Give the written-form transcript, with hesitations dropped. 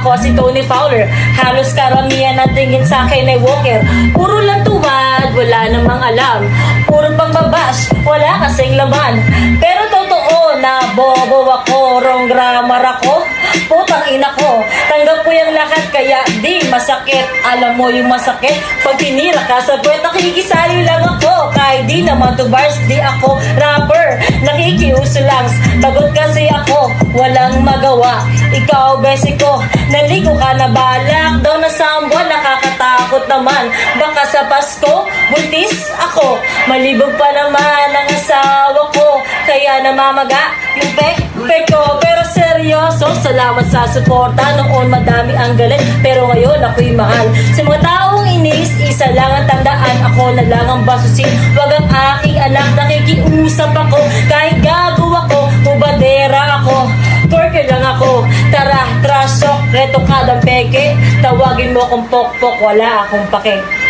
ako si Tony Fowler. Halos karamihan ang tingin sa akin ay Walker. Puro lang tuwad, wala namang alam. Puro pambabash, wala kasing laman. Pero totoo na bobo ako, wrong grammar ako. Putang ina ko, tanggap ko yung lahat kaya di masakit. Alam mo yung masakit, pag tinira ka sa puwet, nakikisali lang ako. Kahit di naman to bars, di ako rapper. Nakikiuso lang, bagot kasi ako, walang magawa. Ikaw, besi ko, naligo ka na ba? Lockdown na sambuan, nakakatakot naman. Baka sa Pasko, buntis ako. Malibog pa naman ang asawa ko, kaya namamaga yung pek ko. Pero seryoso, salamat sa suporta. Noon madami ang galit, pero ngayon ako'y mahal. Sa mga taong inis, isa lang ang tandaan. Ako na lang ang basusin, wag ang aking anak. Nakikiusap ako, kahit gago ako, hubadera ako, twerker lang ako. Tara, trasok, reto kadang peke. Tawagin mo kong pokpok, wala akong pake.